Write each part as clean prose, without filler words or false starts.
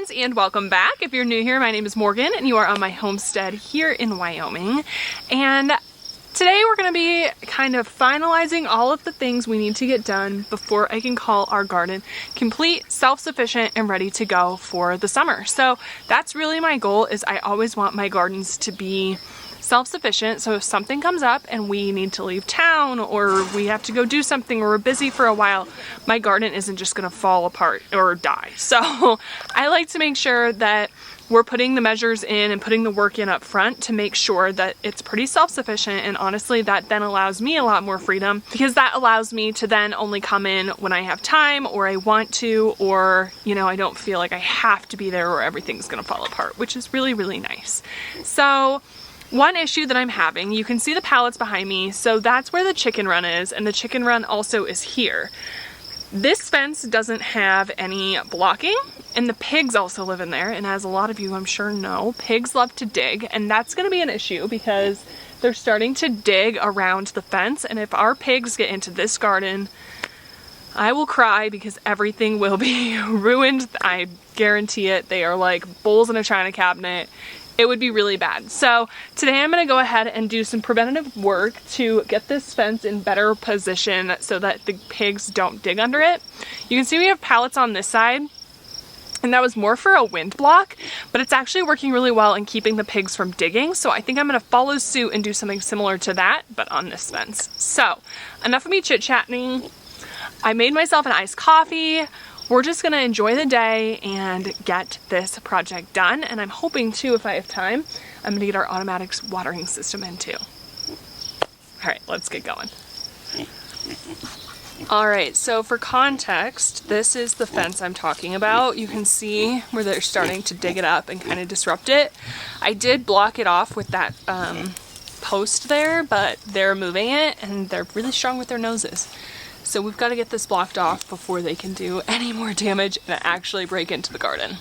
friends, and welcome back. If you're new here, my name is Morgan and you are on my homestead here in Wyoming. And today we're going to be kind of finalizing all of the things we need to get done before I can call our garden complete, self-sufficient, and ready to go for the summer. So that's really my goal. Is I always want my gardens to be self-sufficient, so if something comes up and we need to leave town or we have to go do something or we're busy for a while, my garden isn't just gonna fall apart or die. So I like to make sure that we're putting the measures in and putting the work in up front to make sure that it's pretty self-sufficient, and honestly that then allows me a lot more freedom, because that allows me to then only come in when I have time or I want to, or I don't feel like I have to be there or everything's gonna fall apart, which is really, really nice. So one issue that I'm having, you can see the pallets behind me, so that's where the chicken run is, and the chicken run also is here. This fence doesn't have any blocking, and the pigs also live in there, and as a lot of you I'm sure know, pigs love to dig, and that's going to be an issue because they're starting to dig around the fence, and if our pigs get into this garden, I will cry because everything will be ruined. I guarantee it. They are like bowls in a china cabinet. It would be really bad. So today I'm going to go ahead and do some preventative work to get this fence in better position so that the pigs don't dig under it. You can see we have pallets on this side, and that was more for a wind block, but it's actually working really well in keeping the pigs from digging. So I think I'm going to follow suit and do something similar to that, but on this fence. So enough of me chit-chatting. I made myself an iced coffee. We're just gonna enjoy the day and get this project done. And I'm hoping too, if I have time, I'm gonna get our automatic watering system in too. All right, let's get going. All right, so for context, this is the fence I'm talking about. You can see where they're starting to dig it up and kind of disrupt it. I did block it off with that post there, but they're moving it and they're really strong with their noses. So we've got to get this blocked off before they can do any more damage and actually break into the garden.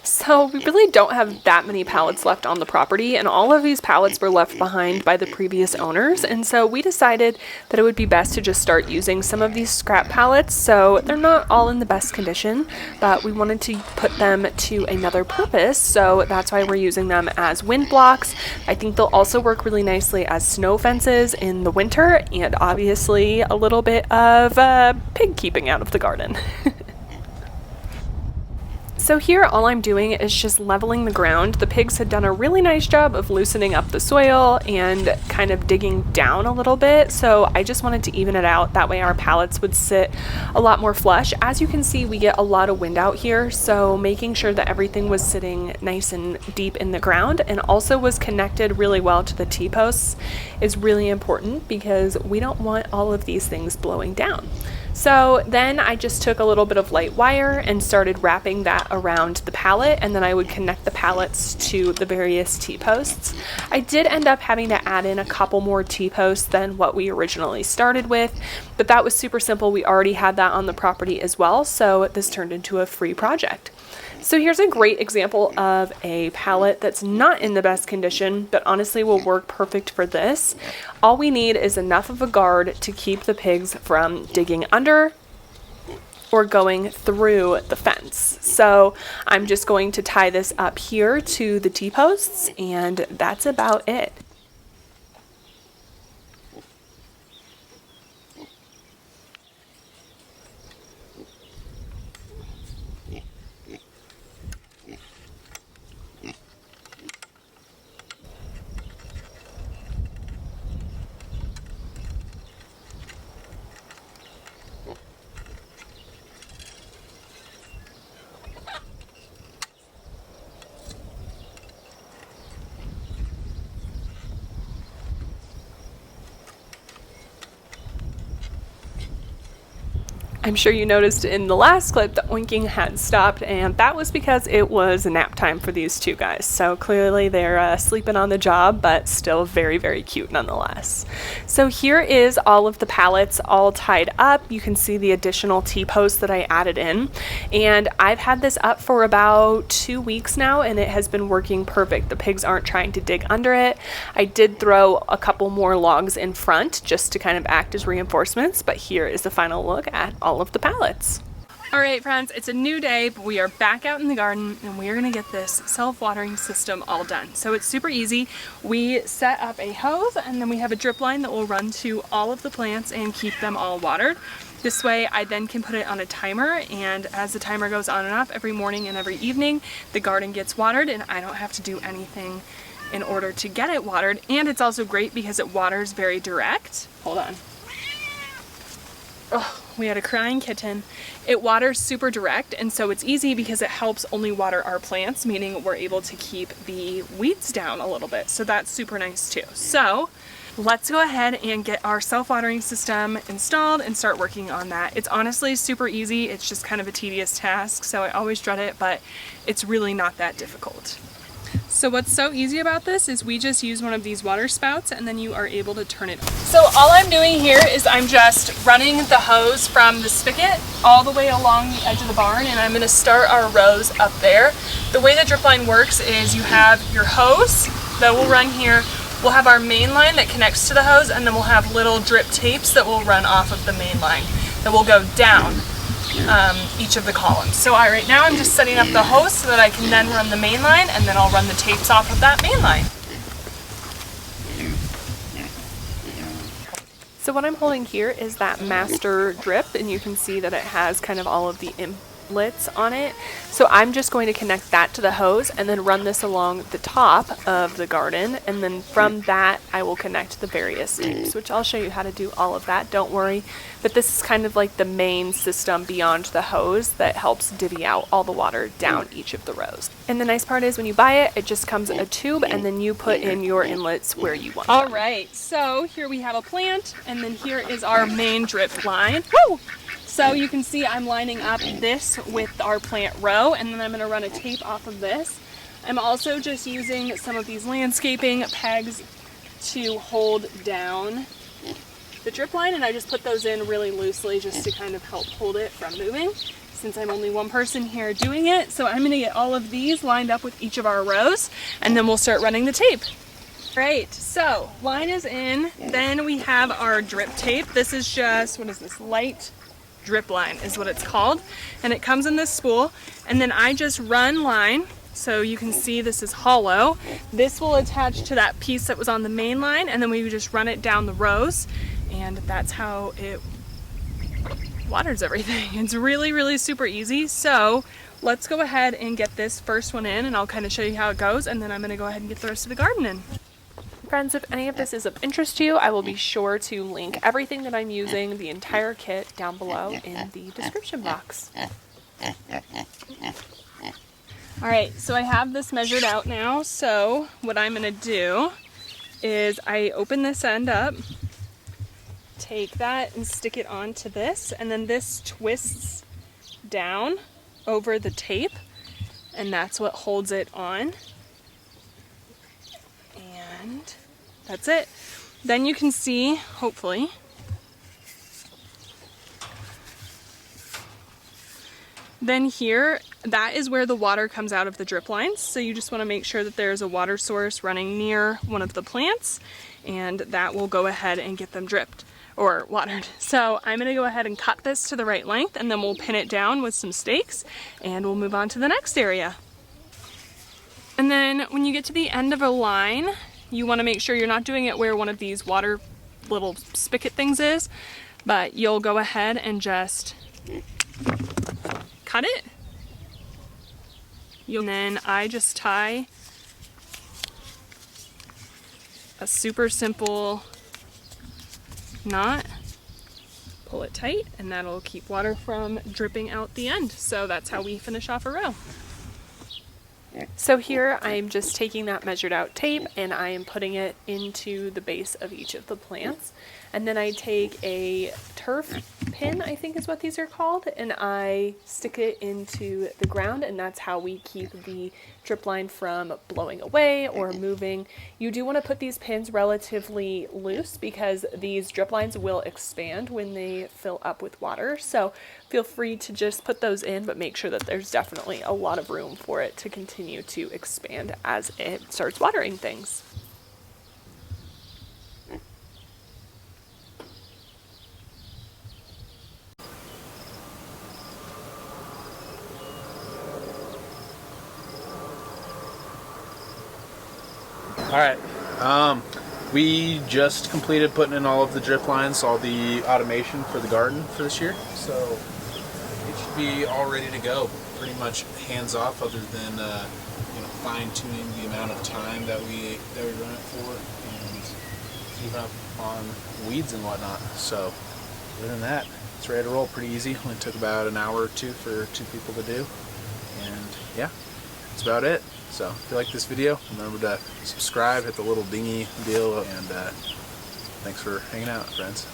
So we really don't have that many pallets left on the property, and all of these pallets were left behind by the previous owners, and so we decided that it would be best to just start using some of these scrap pallets. So they're not all in the best condition, but we wanted to put them to another purpose, so that's why we're using them as wind blocks. I think they'll also work really nicely as snow fences in the winter, and obviously a little bit of pig keeping out of the garden. So here all I'm doing is just leveling the ground. The pigs had done a really nice job of loosening up the soil and kind of digging down a little bit, so I just wanted to even it out. That way our pallets would sit a lot more flush. As you can see, we get a lot of wind out here, so making sure that everything was sitting nice and deep in the ground and also was connected really well to the T-posts is really important, because we don't want all of these things blowing down. So then I just took a little bit of light wire and started wrapping that around the pallet, and then I would connect the pallets to the various T-posts. I did end up having to add in a couple more T-posts than what we originally started with, but that was super simple. We already had that on the property as well, so this turned into a free project. So here's a great example of a pallet that's not in the best condition, but honestly will work perfect for this. All we need is enough of a guard to keep the pigs from digging under or going through the fence. So I'm just going to tie this up here to the T-posts, and that's about it. I'm sure you noticed in the last clip that oinking had stopped, and that was because it was nap time for these two guys. So clearly they're sleeping on the job, but still very, very cute nonetheless. So here is all of the pallets all tied up. You can see the additional T-posts that I added in, and I've had this up for about 2 weeks now, and it has been working perfect. The pigs aren't trying to dig under it. I did throw a couple more logs in front just to kind of act as reinforcements, but here is the final look at all of the pallets. Alright friends, it's a new day, but we are back out in the garden and we are going to get this self-watering system all done. So it's super easy. We set up a hose and then we have a drip line that will run to all of the plants and keep them all watered. This way I then can put it on a timer, and as the timer goes on and off every morning and every evening, the garden gets watered and I don't have to do anything in order to get it watered. And it's also great because it waters very direct. Hold on. Oh, we had a crying kitten. It waters super direct, and so it's easy because it helps only water our plants, meaning we're able to keep the weeds down a little bit. So that's super nice too. So let's go ahead and get our self-watering system installed and start working on that. It's honestly super easy. It's just kind of a tedious task, so I always dread it, but it's really not that difficult. So what's so easy about this is we just use one of these water spouts and then you are able to turn it on. So all I'm doing here is I'm just running the hose from the spigot all the way along the edge of the barn, and I'm going to start our rows up there. The way the drip line works is you have your hose that will run here, we'll have our main line that connects to the hose, and then we'll have little drip tapes that will run off of the main line that will go down each of the columns. So right now I'm just setting up the hose so that I can then run the main line, and then I'll run the tapes off of that main line. So what I'm holding here is that master drip, and you can see that it has kind of all of the inlets on it. So I'm just going to connect that to the hose and then run this along the top of the garden, and then from that I will connect the various tapes, which I'll show you how to do all of that, don't worry. But this is kind of like the main system beyond the hose that helps divvy out all the water down each of the rows. And the nice part is when you buy it, it just comes in a tube and then you put in your inlets where you want them. All right, so here we have a plant, and then here is our main drip line. Woo! So you can see I'm lining up this with our plant row, and then I'm going to run a tape off of this. I'm also just using some of these landscaping pegs to hold down the drip line, and I just put those in really loosely just to kind of help hold it from moving, since I'm only one person here doing it. So I'm going to get all of these lined up with each of our rows, and then we'll start running the tape. Right, so line is in, then we have our drip tape. This is just, what is this, light drip line is what it's called, and it comes in this spool, and then I just run line. So you can see this is hollow. This will attach to that piece that was on the main line, and then we would just run it down the rows, and that's how it waters everything. It's really, really super easy. So let's go ahead and get this first one in, and I'll kind of show you how it goes, and then I'm going to go ahead and get the rest of the garden in. Friends, if any of this is of interest to you, I will be sure to link everything that I'm using, the entire kit, down below in the description box. Alright, so I have this measured out now, so what I'm going to do is I open this end up, take that and stick it onto this, and then this twists down over the tape, and that's what holds it on. And that's it. Then you can see, hopefully, then here, that is where the water comes out of the drip lines. So you just want to make sure that there's a water source running near one of the plants, and that will go ahead and get them dripped or watered. So I'm going to go ahead and cut this to the right length, and then we'll pin it down with some stakes, and we'll move on to the next area. And then when you get to the end of a line, you want to make sure you're not doing it where one of these water little spigot things is, but you'll go ahead and just cut it. And then I just tie a super simple knot, pull it tight, and that'll keep water from dripping out the end. So that's how we finish off a row. So here I'm just taking that measured out tape and I am putting it into the base of each of the plants. And then I take a turf pin, I think is what these are called, and I stick it into the ground, and that's how we keep the drip line from blowing away or moving. You do want to put these pins relatively loose because these drip lines will expand when they fill up with water. So feel free to just put those in, but make sure that there's definitely a lot of room for it to continue to expand as it starts watering things. Alright, we just completed putting in all of the drip lines, all the automation for the garden for this year, so it should be all ready to go. Pretty much hands off, other than fine-tuning the amount of time that we run it for, and keeping up on weeds and whatnot. So other than that, it's ready to roll. Pretty easy. Only took about an hour or two for 2 people to do, and yeah, that's about it. So if you like this video, remember to subscribe, hit the little dingy deal, and thanks for hanging out, friends.